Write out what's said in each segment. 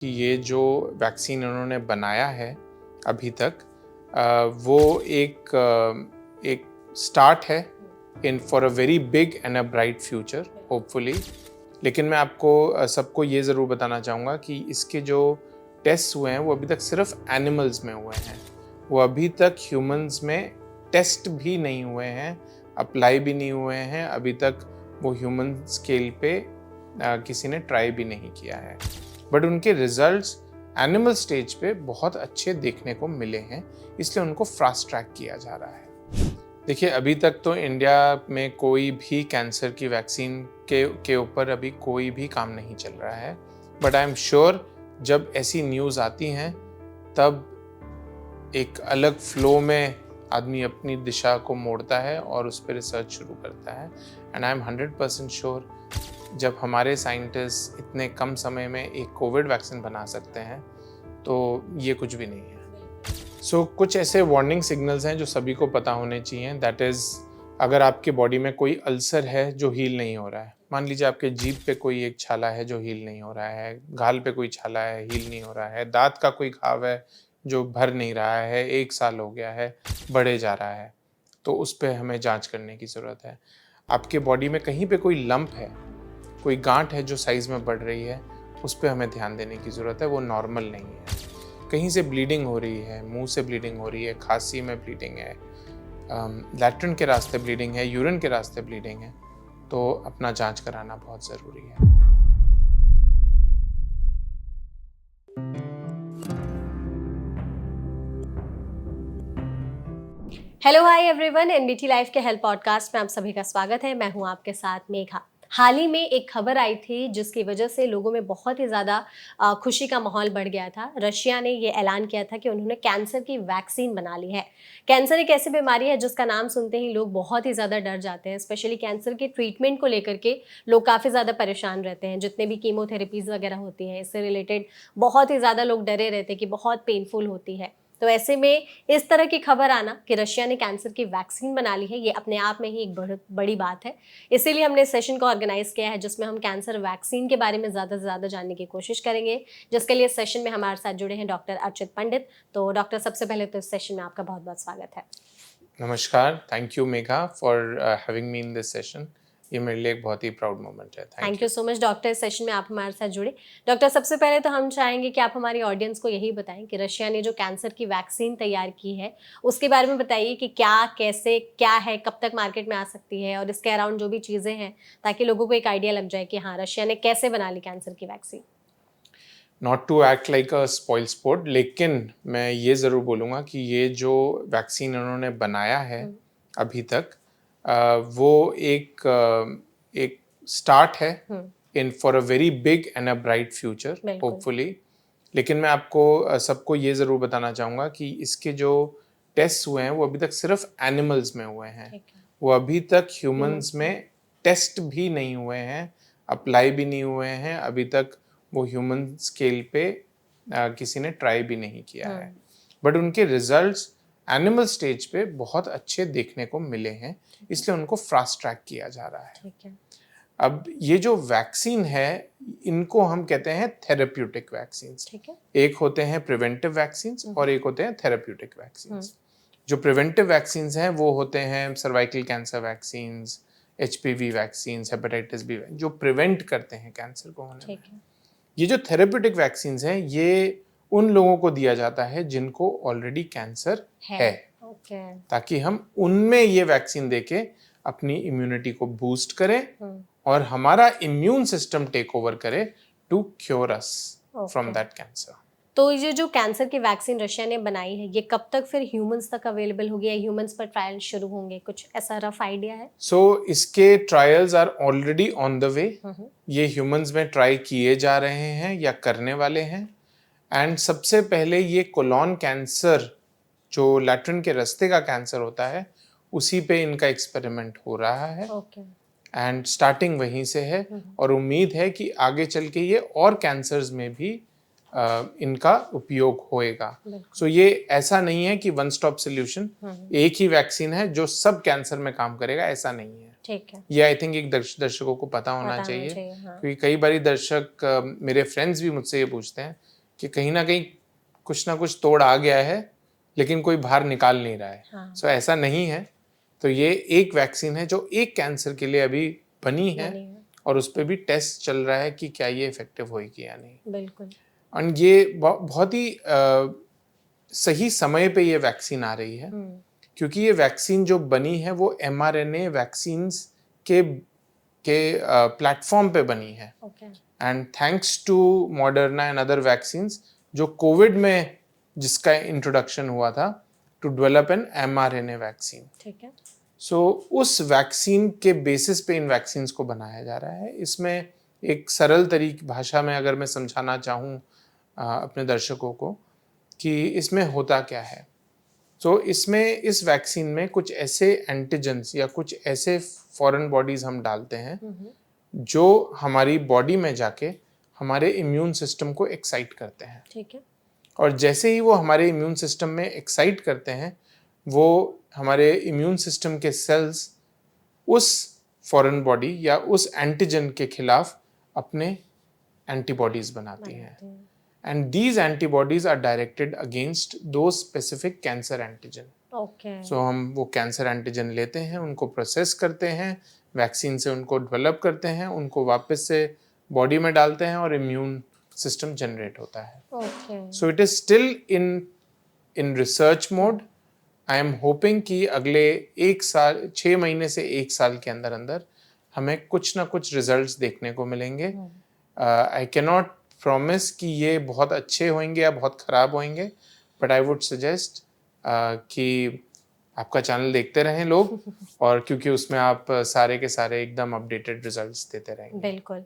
कि ये जो वैक्सीन उन्होंने बनाया है अभी तक वो एक स्टार्ट है in for a very big and a bright future hopefully. लेकिन मैं आपको सबको ये ज़रूर बताना चाहूँगा कि इसके जो टेस्ट हुए हैं वो अभी तक सिर्फ एनिमल्स में हुए हैं, वो अभी तक ह्यूमंस में टेस्ट भी नहीं हुए हैं, अप्लाई भी नहीं हुए हैं, अभी तक वो ह्यूमन स्केल पे किसी ने ट्राई भी नहीं किया है। बट उनके रिजल्ट्स एनिमल स्टेज पे बहुत अच्छे देखने को मिले हैं, इसलिए उनको फास्ट ट्रैक किया जा रहा है। देखिए, अभी तक तो इंडिया में कोई भी कैंसर की वैक्सीन के ऊपर अभी कोई भी काम नहीं चल रहा है, बट आई एम श्योर जब ऐसी न्यूज़ आती हैं तब एक अलग फ्लो में आदमी अपनी दिशा को मोड़ता है और उस पर रिसर्च शुरू करता है। एंड आई एम 100% श्योर जब हमारे साइंटिस्ट इतने कम समय में एक कोविड वैक्सीन बना सकते हैं तो ये कुछ भी नहीं है। सो कुछ ऐसे वार्निंग सिग्नल्स हैं जो सभी को पता होने चाहिए। दैट इज़, अगर आपके बॉडी में कोई अल्सर है जो हील नहीं हो रहा है, मान लीजिए आपके जीभ पे कोई एक छाला है जो हील नहीं हो रहा है, गाल पे कोई छाला है हील नहीं हो रहा है, दांत का कोई घाव है जो भर नहीं रहा है, 1 साल हो गया है, बढ़े जा रहा है, तो उस पे हमें जांच करने की ज़रूरत है। आपके बॉडी में कहीं पे कोई लंप है, कोई गांठ है जो साइज़ में बढ़ रही है, उस पे हमें ध्यान देने की ज़रूरत है, वो नॉर्मल नहीं है। कहीं से ब्लीडिंग हो रही है, मुंह से ब्लीडिंग हो रही है, खांसी में ब्लीडिंग है, लैट्रिन के रास्ते ब्लीडिंग है, यूरिन के रास्ते ब्लीडिंग है, तो अपना जांच कराना बहुत ज़रूरी है। Hello hi everyone, NBT life के हेल्थ पॉडकास्ट में आप सभी का स्वागत है। मैं हूं आपके साथ मेघा। हाल ही में एक खबर आई थी जिसकी वजह से लोगों में बहुत ही ज़्यादा खुशी का माहौल बढ़ गया था। रशिया ने ये ऐलान किया था कि उन्होंने कैंसर की वैक्सीन बना ली है। कैंसर एक ऐसी बीमारी है जिसका नाम सुनते ही लोग बहुत ही ज़्यादा डर जाते हैं। स्पेशली कैंसर के ट्रीटमेंट को लेकर के लोग काफ़ी ज़्यादा परेशान रहते हैं। जितने भी कीमोथेरेपीज़ वगैरह होती हैं, इससे रिलेटेड बहुत ही ज़्यादा लोग डरे रहते हैं कि बहुत पेनफुल होती है। तो ऐसे में इस तरह की खबर आना कि रशिया ने कैंसर की वैक्सीन बना ली है, ये अपने आप में ही एक बड़ी बात है। इसीलिए हमने इस सेशन को ऑर्गेनाइज किया है जिसमें हम कैंसर वैक्सीन के बारे में ज़्यादा से ज़्यादा जानने की कोशिश करेंगे, जिसके लिए सेशन में हमारे साथ जुड़े हैं डॉक्टर अर्चित पंडित। तो डॉक्टर, सबसे पहले तो इस सेशन में आपका बहुत बहुत स्वागत है। नमस्कार, thank you Megha for having me in this session. ये मेरे लिए एक बहुत ही प्राउड मोमेंट है। Thank you so much doctor, इस सेशन में आप हमारे साथ जुड़े। डॉक्टर, सबसे पहले तो हम चाहेंगे कि आप हमारी ऑडियंस को यही बताएं कि रशिया ने जो कैंसर की वैक्सीन तैयार की है उसके बारे में बताइए कि क्या, कैसे, क्या है, कब तक मार्केट में आ सकती है और इसके अराउंड जो भी चीज़ें हैं, ताकि लोगों को एक आइडिया लग जाए कि हाँ, रशिया ने कैसे बना ली कैंसर की vaccine. Not to act like a spoil sport, लेकिन मैं ये ज़रूर बोलूँगा कि ये जो वैक्सीन उन्होंने बनाया है अभी तक वो एक स्टार्ट है in for a very big and a bright future hopefully. लेकिन मैं आपको सबको ये ज़रूर बताना चाहूँगा कि इसके जो टेस्ट हुए हैं वो अभी तक सिर्फ एनिमल्स में हुए हैं, वो अभी तक ह्यूमंस में टेस्ट भी नहीं हुए हैं, अप्लाई भी नहीं हुए हैं, अभी तक वो ह्यूमन स्केल पे किसी ने ट्राई भी नहीं किया है। बट उनके रिजल्ट्स एनिमल स्टेज पे बहुत अच्छे देखने को मिले हैं, इसलिए उनको फास्ट ट्रैक किया जा रहा है। अब ये जो वैक्सीन है, इनको हम कहते हैं थेरेप्यूटिक वैक्सीन्स। एक होते हैं प्रिवेंटिव वैक्सीन्स और एक होते हैं थेरेप्यूटिक वैक्सीन्स। जो प्रिवेंटिव वैक्सीन्स हैं वो होते हैं cervical cancer vaccines, HPV vaccines, hepatitis B, जो प्रिवेंट करते हैं कैंसर को होने में। ये जो थेरेप्यूटिक वैक्सीन्स हैं ये उन लोगों को दिया जाता है जिनको ऑलरेडी कैंसर है, ताकि हम उनमें ये वैक्सीन देके अपनी इम्यूनिटी को बूस्ट करें और हमारा इम्यून सिस्टम टेक ओवर करे to cure us from that cancer. तो ये जो कैंसर की वैक्सीन रशिया ने बनाई है, ये कब तक फिर ह्यूमंस तक अवेलेबल होगी या ह्यूमंस पर ट्रायल शुरू होंगे, कुछ ऐसा रफ आइडिया है? इसके trials are already on the way. ये ह्यूमंस में ट्राई किए जा रहे हैं या करने वाले हैं। एंड सबसे पहले ये कोलोन कैंसर, जो लैट्रिन के रास्ते का कैंसर होता है, उसी पे इनका एक्सपेरिमेंट हो रहा है। एंड स्टार्टिंग वहीं से है और उम्मीद है कि आगे चल के ये और कैंसर्स में भी इनका उपयोग होएगा। ये ऐसा नहीं है कि वन स्टॉप सोल्यूशन, एक ही वैक्सीन है जो सब कैंसर में काम करेगा, ऐसा नहीं है। ठीक है, ये आई थिंक एक दर्शकों को पता होना चाहिए। क्योंकि कई बार दर्शक, मेरे फ्रेंड्स भी मुझसे ये पूछते हैं कि कहीं ना कुछ तोड़ आ गया है लेकिन कोई बाहर निकाल नहीं रहा है। हाँ। सो ऐसा नहीं है। तो ये एक वैक्सीन है जो एक कैंसर के लिए अभी बनी है और उस पर भी टेस्ट चल रहा है कि क्या ये इफेक्टिव होगी या नहीं। बिल्कुल। और ये बहुत ही सही समय पे ये वैक्सीन आ रही है, क्योंकि ये वैक्सीन जो बनी है वो mRNA वैक्सीन्स के प्लेटफॉर्म पे बनी है। And thanks to Moderna and other vaccines जो कोविड में जिसका इंट्रोडक्शन हुआ था, to develop an mRNA vaccine. ठीक है। सो उस वैक्सीन के बेसिस पे इन वैक्सीन्स को बनाया जा रहा है। इसमें एक सरल तरीके भाषा में अगर मैं समझाना चाहूँ अपने दर्शकों को कि इसमें होता क्या है, तो इसमें इस वैक्सीन में कुछ ऐसे एंटीजेंस या कुछ ऐसे फॉरेन बॉडीज हम डालते हैं जो हमारी बॉडी में जाके हमारे इम्यून सिस्टम को एक्साइट करते हैं। ठीक है। और जैसे ही वो हमारे इम्यून सिस्टम में एक्साइट करते हैं, वो हमारे इम्यून सिस्टम के सेल्स उस फॉरेन बॉडी या उस एंटीजन के खिलाफ अपने एंटीबॉडीज बनाती हैं। And these antibodies are directed against those specific cancer antigen. Okay. So हम वो कैंसर एंटीजन लेते हैं, उनको प्रोसेस करते हैं, वैक्सीन से उनको डेवलप करते हैं, उनको वापस से बॉडी में डालते हैं और इम्यून सिस्टम जनरेट होता है। Okay. So it is still in research mode. I am hoping कि अगले 6 महीने से 1 साल के अंदर अंदर हमें कुछ ना कुछ रिजल्ट्स देखने को मिलेंगे। I cannot प्रॉमिस कि ये बहुत अच्छे होंगे या बहुत ख़राब होंगे, बट आई वुड सजेस्ट कि आपका चैनल देखते रहें लोग और क्योंकि उसमें आप सारे के सारे एकदम अपडेटेड रिजल्ट्स देते रहेंगे। बिल्कुल।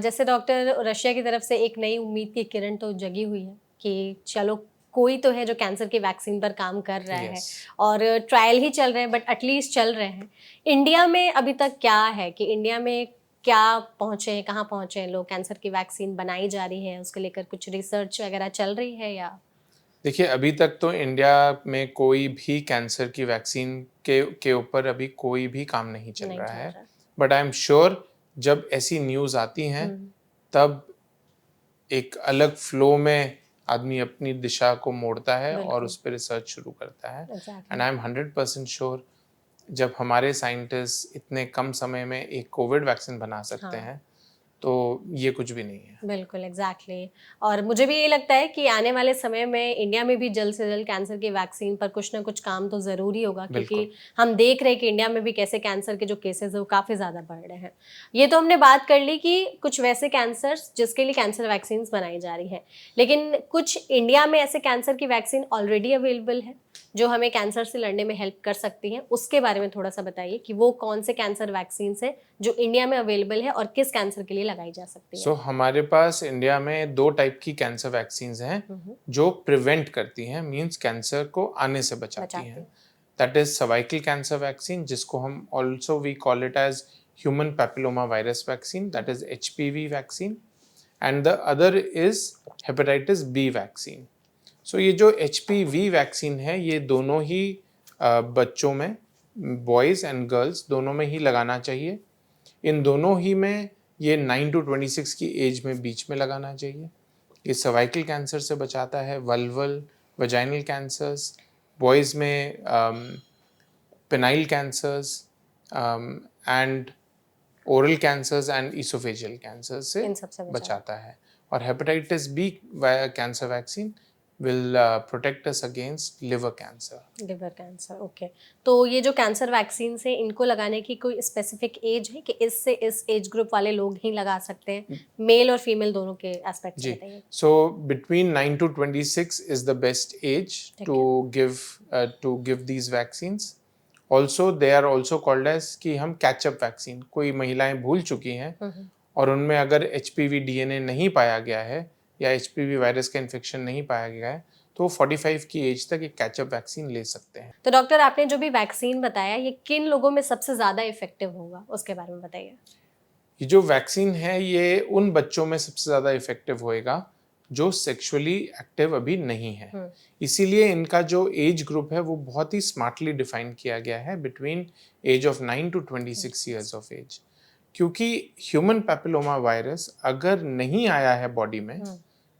जैसे डॉक्टर, रशिया की तरफ से एक नई उम्मीद की किरण तो जगी हुई है कि चलो कोई तो है जो कैंसर की वैक्सीन पर काम कर रहा है और ट्रायल ही चल रहे हैं, बट एटलीस्ट चल रहे हैं। इंडिया में अभी तक क्या है कि इंडिया में क्या पहुँचे हैं, कहाँ पहुँचे हैं लोग? कैंसर की वैक्सीन बनाई जा रही है, उसके लेकर कुछ रिसर्च वगैरह चल रही है या? देखिए, अभी तक तो इंडिया में कोई भी कैंसर की वैक्सीन के ऊपर अभी कोई भी काम नहीं चल रहा है, बट आई एम श्योर जब ऐसी न्यूज़ आती हैं तब एक अलग फ्लो में आदमी अपनी दिशा को मोड़ता है और उस पर रिसर्च शुरू करता है। एंड आई एम 100% श्योर जब हमारे साइंटिस्ट इतने कम समय में एक कोविड वैक्सीन बना सकते हैं, तो ये कुछ भी नहीं है। बिल्कुल, एग्जैक्टली। और मुझे भी ये लगता है कि आने वाले समय में इंडिया में भी जल्द से जल्द कैंसर की वैक्सीन पर कुछ ना कुछ काम तो ज़रूरी होगा, क्योंकि हम देख रहे हैं कि इंडिया में भी कैसे कैंसर के जो केसेस है वो काफ़ी ज़्यादा बढ़ रहे हैं। ये तो हमने बात कर ली कि कुछ वैसे कैंसर्स जिसके लिए कैंसर वैक्सीन बनाई जा रही हैं, लेकिन कुछ इंडिया में ऐसे कैंसर की वैक्सीन ऑलरेडी अवेलेबल है जो हमें कैंसर से लड़ने में हेल्प कर सकती हैं। उसके बारे में थोड़ा सा बताइए कि वो कौन से कैंसर वैक्सीन है जो इंडिया में अवेलेबल है और किस कैंसर के लिए लगाई जा सकती है। हमारे पास इंडिया में 2 टाइप की कैंसर वैक्सीन हैं जो प्रिवेंट करती हैं, मींस कैंसर को आने से बचाती हैं। That is cervical cancer vaccine, जिसको हम also we call it as human papilloma virus vaccine, that is HPV vaccine, and the other is hepatitis B vaccine. So ये जो HPV वैक्सीन है, ये दोनों ही बच्चों में, बॉयज़ एंड गर्ल्स दोनों में ही लगाना चाहिए। इन दोनों ही में ये 9 to 26 की एज में बीच में लगाना चाहिए। ये सर्वाइकल कैंसर से बचाता है, वल्वल वजाइनल कैंसर्स, बॉयज़ में penile cancers and oral cancers and oesophageal cancer से बचाता है। और hepatitis B cancer vaccine will protect us against liver cancer. Liver cancer, okay. तो ये जो कैंसर वैक्सीन है, इनको लगाने की कोई स्पेसिफिक एज है कि इससे इस एज ग्रुप वाले लोग ही लगा सकते हैं, मेल और फीमेल दोनों के एस्पेक्ट से बताइए। So between 9 to 26 is the best age to give these vaccines. Also they are also called as कि हम कैचअप वैक्सीन, कोई महिलाएं भूल चुकी हैं और उनमें अगर HPV DNA नहीं पाया गया है या HPV वायरस का इन्फेक्शन नहीं पाया गया है, तो 45 की एज तक एक कैचअप वैक्सीन ले सकते हैं। तो डॉक्टर, आपने जो भी वैक्सीन बताया, ये किन लोगों में सबसे ज़्यादा इफेक्टिव होगा, उसके बारे में बताइए। ये जो वैक्सीन है, ये उन बच्चों में सबसे ज़्यादा इफेक्टिव होएगा जो सेक्सुअली एक्टिव अभी नहीं है। इसीलिए इनका जो एज ग्रुप है वो बहुत ही स्मार्टली डिफाइन किया गया है, between age of 9 to 26 years of age. क्योंकि ह्यूमन पैपिलोमा वायरस अगर नहीं आया है बॉडी में,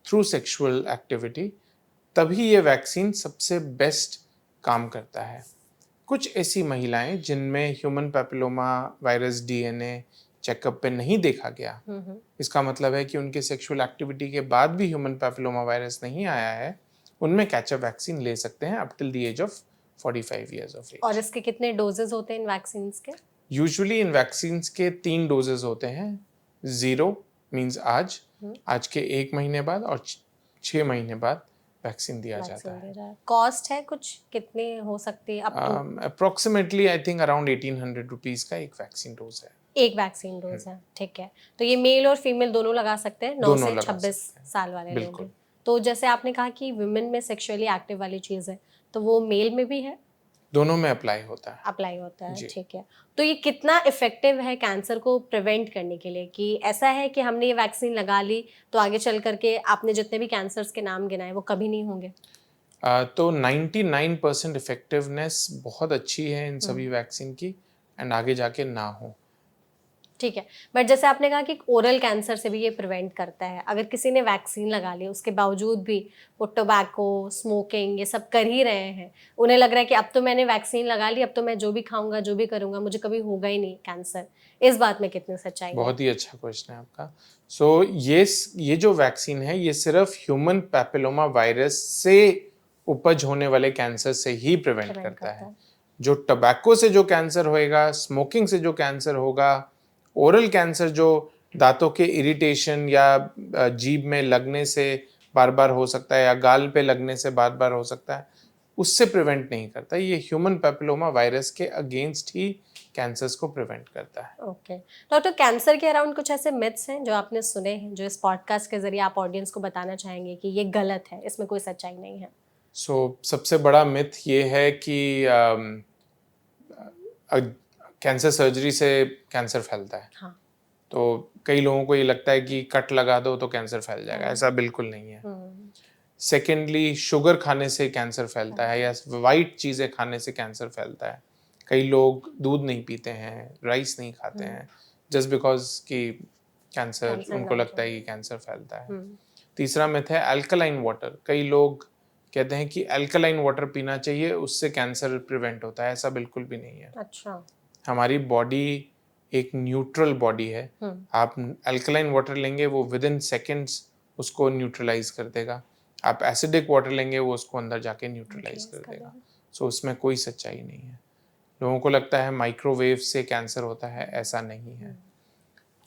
थ्रू सेक्सुअल एक्टिविटी, तभी ये वैक्सीन सबसे बेस्ट काम करता है। कुछ ऐसी महिलाएं जिनमें human papilloma virus DNA checkup पे नहीं देखा गया, इसका मतलब है कि उनके सेक्सुअल एक्टिविटी के बाद भी ह्यूमन पैपिलोमा वायरस नहीं आया है, उनमें कैचअप वैक्सीन ले सकते हैं up till the age of 45 years of age. और इसके कितने डोजेस होते हैं इन वैक्सीन्स के? यूजुअली इन वैक्सीन्स के 3 डोजेस होते हैं। 0 मीन्स आज के 1 महीने बाद, और 6 महीने बाद वैक्सीन दिया जाता है। कॉस्ट है कुछ, कितने हो सकती है? Approximately I think around 1800 rupees का एक वैक्सीन डोज है। एक वैक्सीन डोज है, ठीक है। तो ये मेल और फीमेल दोनों लगा सकते हैं, 9 से 26 साल वाले लोग भी। तो जैसे आपने कहा कि विमेन में सेक्सुअली एक्टिव वाली चीज़ है, तो वो मेल में भी है? दोनों में अप्लाई होता है। ठीक है। तो ये कितना इफेक्टिव है कैंसर को प्रिवेंट करने के लिए? कि ऐसा है कि हमने ये वैक्सीन लगा ली तो आगे चल करके आपने जितने भी कैंसर्स के नाम गिनाए वो कभी नहीं होंगे? तो 99% इफेक्टिवनेस बहुत अच्छी है इन सभी वैक्सीन की, एंड आगे जाके ना हो। ठीक है, बट जैसे आपने कहा कि ओरल कैंसर से भी ये प्रिवेंट करता है। अगर किसी ने वैक्सीन लगा ली उसके बावजूद भी वो टोबैको, स्मोकिंग ये सब कर ही रहे हैं, उन्हें लग रहा है कि अब तो मैंने वैक्सीन लगा ली, अब तो मैं जो भी खाऊंगा, जो भी करूंगा, मुझे कभी होगा ही नहीं कैंसर। इस बात में कितनी सच्चाई है? बहुत ही अच्छा क्वेश्चन है आपका। सो ये जो वैक्सीन है ये सिर्फ ह्यूमन पैपिलोमा वायरस से उपज होने वाले कैंसर से ही प्रिवेंट करता है। जो टोबैको से जो कैंसर होएगा, स्मोकिंग से जो कैंसर होगा, ओरल कैंसर जो दांतों के इरिटेशन या जीभ में लगने से बार बार हो सकता है या गाल पे लगने से बार बार हो सकता है, उससे प्रिवेंट नहीं करता। ये ह्यूमन पैपिलोमा वायरस के अगेंस्ट ही कैंसर्स को प्रिवेंट करता है। ओके डॉक्टर, कैंसर के अराउंड कुछ ऐसे मिथ्स हैं जो आपने सुने हैं, जो इस पॉडकास्ट के जरिए आप ऑडियंस को बताना चाहेंगे कि ये गलत है, इसमें कोई सच्चाई नहीं है? सबसे बड़ा मिथ ये है कि कैंसर सर्जरी से कैंसर फैलता है। हाँ। तो कई लोगों को ये लगता है कि कट लगा दो तो कैंसर फैल जाएगा, ऐसा बिल्कुल नहीं है। सेकेंडली, शुगर खाने से कैंसर फैलता है या वाइट चीज़ें खाने से कैंसर फैलता है। कई लोग दूध नहीं पीते हैं, राइस नहीं खाते हैं, जस्ट बिकॉज कि कैंसर उनको लगता है कि कैंसर फैलता है। तीसरा मिथ है अल्कलाइन वाटर। कई लोग कहते हैं कि अल्कलाइन वाटर पीना चाहिए, उससे कैंसर प्रिवेंट होता है, ऐसा बिल्कुल भी नहीं है। अच्छा। हमारी बॉडी एक न्यूट्रल बॉडी है। आप अल्कलाइन वाटर लेंगे वो विद इन सेकेंड्स उसको न्यूट्रलाइज कर देगा। आप एसिडिक वाटर लेंगे वो उसको अंदर जाके न्यूट्रलाइज कर देगा। सो उसमें कोई सच्चाई नहीं है। लोगों को लगता है माइक्रोवेव से कैंसर होता है, ऐसा नहीं है।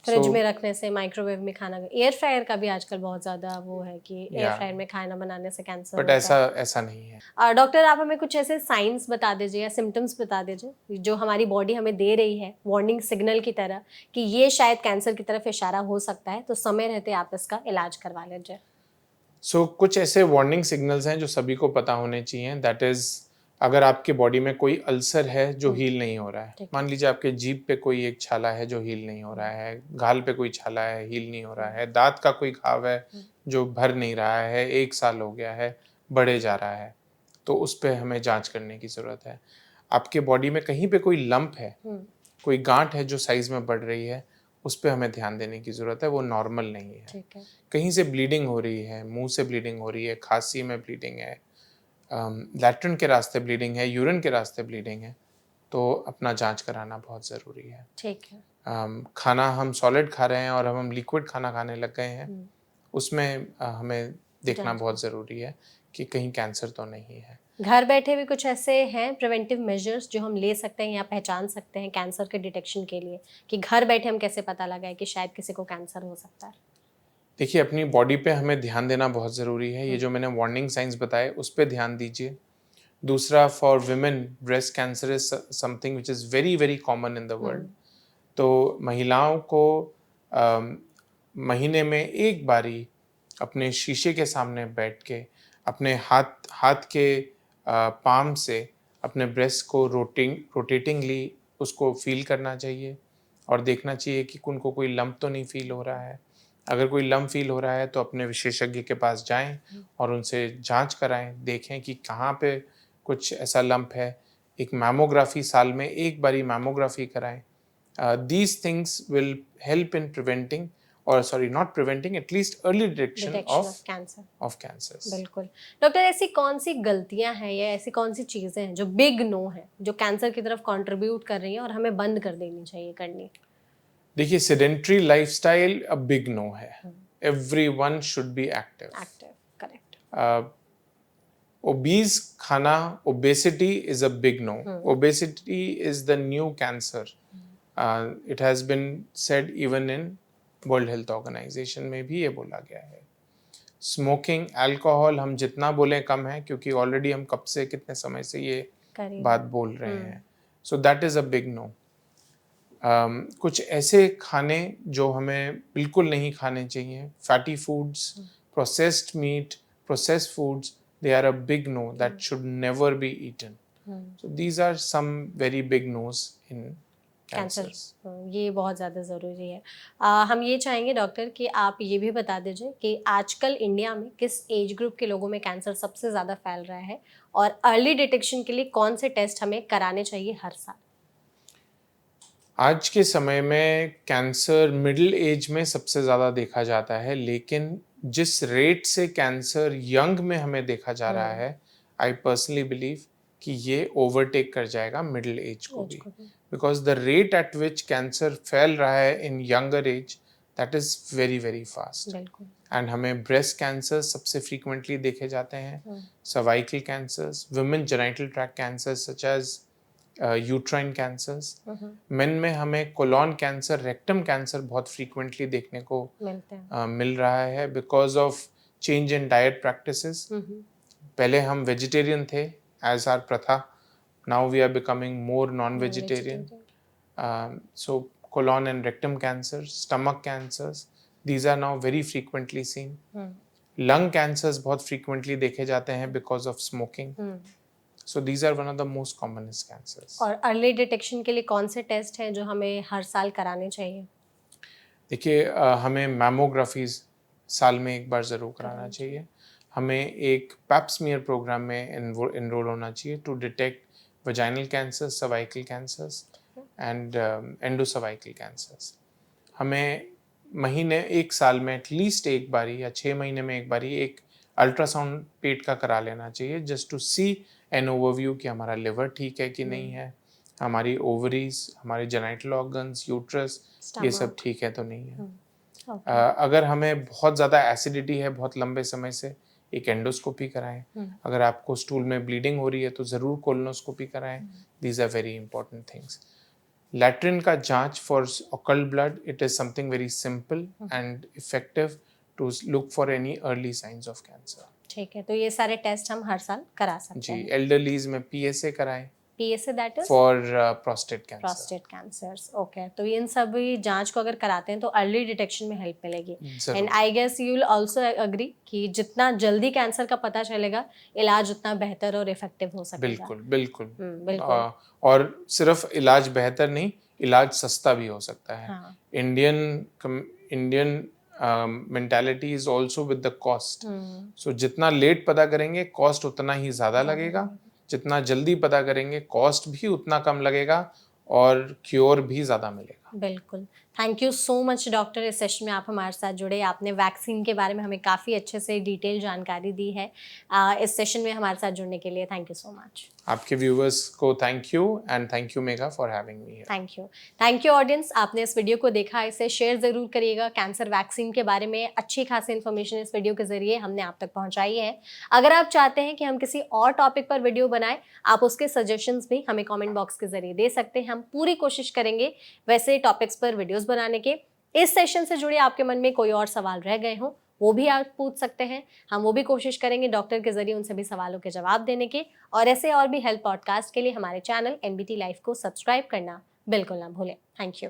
फ्रिज में रखने से, माइक्रोवेव में खाना, एयर फ्रायर का भी आजकल बहुत ज़्यादा वो है कि एयर फ्रायर में खाना बनाने से कैंसर बट ऐसा नहीं है। डॉक्टर, आप हमें कुछ ऐसे साइंस बता दीजिए या सिम्टम्स बता दीजिए जो हमारी बॉडी हमें दे रही है वार्निंग सिग्नल की तरह कि ये शायद कैंसर की तरफ इशारा हो सकता है, तो समय रहते आप इसका इलाज करवा लीजिए। कुछ ऐसे वार्निंग सिग्नल्स हैं जो सभी को पता होने चाहिए। दैट इज, अगर आपके बॉडी में कोई अल्सर है जो हील नहीं हो रहा है, मान लीजिए आपके जीभ पे कोई एक छाला है जो हील नहीं हो रहा है, गाल पे कोई छाला है, हील नहीं हो रहा है, दांत का कोई घाव है जो भर नहीं रहा है, 1 साल हो गया है, बढ़े जा रहा है, तो उस पर हमें जांच करने की ज़रूरत है। आपके बॉडी में कहीं पे कोई लंप है, कोई गांठ है जो साइज में बढ़ रही है, उस पर हमें ध्यान देने की ज़रूरत है, वो नॉर्मल नहीं है। ठीक है। कहीं से ब्लीडिंग हो रही है, मुंह से ब्लीडिंग हो रही है, खांसी में ब्लीडिंग है, लैट्रिन के रास्ते ब्लीडिंग है, यूरिन के रास्ते ब्लीडिंग है, तो अपना जांच कराना बहुत ज़रूरी है। ठीक है। खाना हम सॉलिड खा रहे हैं और हम लिक्विड खाना खाने लग गए हैं, उसमें हमें देखना बहुत ज़रूरी है कि कहीं कैंसर तो नहीं है। घर बैठे भी कुछ ऐसे हैं प्रिवेंटिव मेजर्स जो हम ले सकते हैं या पहचान सकते हैं कैंसर के डिटेक्शन के लिए, कि घर बैठे हम कैसे पता लगाएं कि शायद किसी को कैंसर हो सकता है? देखिए, अपनी बॉडी पे हमें ध्यान देना बहुत ज़रूरी है। ये जो मैंने वार्निंग साइंस बताए उस पर ध्यान दीजिए। दूसरा, for women breast cancer is something which is very very common in the world. तो महिलाओं को महीने में एक बारी अपने शीशे के सामने बैठ के अपने हाथ के पाम से अपने ब्रेस्ट को रोटेटिंगली उसको फील करना चाहिए और देखना चाहिए कि उनको कोई लंप तो नहीं फील हो रहा है। अगर कोई लंप फील हो रहा है तो अपने विशेषज्ञ के पास जाएं और उनसे जांच कराएं, देखें कि कहाँ पे कुछ ऐसा लंप है। एक मैमोग्राफी, साल में एक बारी मैमोग्राफी कराएं। These things will help in preventing or sorry, not preventing, at least early detection of cancer. cancers. बिल्कुल डॉक्टर, ऐसी कौन सी गलतियां हैं या ऐसी कौन सी चीजें हैं जो बिग नो है, जो कैंसर की तरफ कंट्रीब्यूट कर रही हैं और हमें बंद कर देनी चाहिए करनी? देखिए, sedentary lifestyle a big no है. Everyone should be active. Correct. Obese खाना, obesity is a big no. Obesity is the new cancer. It has been said even in World Health Organization में भी ये बोला गया है. Smoking, alcohol हम जितना बोलें कम है, क्योंकि ऑलरेडी हम कब से कितने समय से ये बात बोल रहे हैं. So that is a big no. कुछ ऐसे खाने जो हमें बिल्कुल नहीं खाने चाहिए. Fatty foods, processed meat, processed foods, they are a big no that should never be eaten. So these are some very big no's in cancers. ये बहुत ज़्यादा ज़रूरी है. हम ये चाहेंगे डॉक्टर कि आप ये भी बता दीजिए कि आजकल इंडिया में किस एज ग्रुप के लोगों में कैंसर सबसे ज़्यादा फैल रहा है और अर्ली डिटेक्शन के लिए कौन से टेस्ट हमें कराने चाहिए हर साल? आज के समय में कैंसर मिडिल एज में सबसे ज़्यादा देखा जाता है, लेकिन जिस रेट से कैंसर यंग में हमें देखा जा रहा है, आई पर्सनली बिलीव कि ये ओवरटेक कर जाएगा मिडिल एज को भी, because the rate at which cancer फैल रहा है in younger age, that is very very fast. And हमें ब्रेस्ट कैंसर सबसे फ्रीक्वेंटली देखे जाते हैं, cervical cancers, women genital tract cancers such as uterine cancers. Men में हमें कोलॉन कैंसर, रेक्टम कैंसर बहुत फ्रीक्वेंटली देखने को मिल रहा है because of change in diet practices. पहले हम वेजिटेरियन थे एज आर प्रथा, now we are becoming more non vegetarian. So colon and rectum cancer, stomach cancers, these are now very frequently seen. Lung cancers बहुत फ्रीक्वेंटली देखे जाते हैं because of smoking. So these are one of the most commonest cancers. और early detection के लिए कौन से टेस्ट हैं जो हमें हर साल कराने चाहिए? देखिए, हमें मैमोग्राफीज साल में एक बार ज़रूर कराना चाहिए. हमें एक पैप स्मीयर प्रोग्राम में इनरोल होना चाहिए to detect vaginal cancer, cervical cancers and endocervical cancers. हमें महीने एक साल में एटलीस्ट एक बारी या 6 महीने में एक बारी एक अल्ट्रासाउंड पेट का करा लेना चाहिए, just to see an overview कि हमारा लिवर ठीक है कि नहीं है, हमारी ओवरीज, हमारे जेनिटल ऑर्गन्स, यूट्रस, ये सब ठीक है तो नहीं है. अगर हमें बहुत ज़्यादा एसिडिटी है बहुत लंबे समय से, एक एंडोस्कोपी कराएं. अगर आपको स्टूल में ब्लीडिंग हो रही है तो ज़रूर कोलोनोस्कोपी कराएं. These are very important things. Latrine का जांच for occult blood, it is something very simple and effective to look for any early signs of cancer. ठीक है, तो ये सारे टेस्ट हम हर साल करा सकते हैं. जी, एल्डरलीज में PSA कराएं. PSA that is for prostate cancers. Okay, तो इन सभी जांच को अगर कराते हैं तो अर्ली डिटेक्शन में हेल्प मिलेगी. And I guess you will also agree कि जितना जल्दी कैंसर का पता चलेगा, इलाज उतना बेहतर और इफेक्टिव हो सकेगा. बिल्कुल बिल्कुल बिल्कुल. और सिर्फ इलाज बेहतर नहीं, इलाज सस्ता भी हो सकता है. Indian mentality is also with the cost. So जितना लेट पता करेंगे कॉस्ट उतना ही ज़्यादा लगेगा, जितना जल्दी पता करेंगे कॉस्ट भी उतना कम लगेगा और क्योर भी ज़्यादा मिलेगा. बिल्कुल. Thank you so much doctor, इस सेशन में आप हमारे साथ जुड़े. आपने वैक्सीन के बारे में हमें काफ़ी अच्छे से डिटेल जानकारी दी है. इस सेशन में हमारे साथ जुड़ने के लिए थैंक यू सो मच. आपके व्यूवर्स को thank you and thank you Megha for having me here. Thank you audience. आपने इस वीडियो को देखा, इसे शेयर ज़रूर करिएगा. कैंसर वैक्सीन के बारे में अच्छी खासी इन्फॉर्मेशन इस वीडियो के ज़रिए हमने आप तक पहुँचाई है. अगर आप चाहते हैं कि हम किसी और टॉपिक पर वीडियो बनाएं, आप उसके सजेशंस भी हमें कॉमेंट बॉक्स के ज़रिए दे सकते हैं. हम पूरी कोशिश करेंगे वैसे टॉपिक्स पर वीडियोस बनाने के. इस सेशन से जुड़े आपके मन में कोई और सवाल रह गए हों, वो भी आप पूछ सकते हैं. हम वो भी कोशिश करेंगे डॉक्टर के जरिए उन सभी सवालों के जवाब देने के. और ऐसे और भी हेल्थ पॉडकास्ट के लिए हमारे चैनल NBT लाइफ को सब्सक्राइब करना बिल्कुल ना भूलें. Thank you.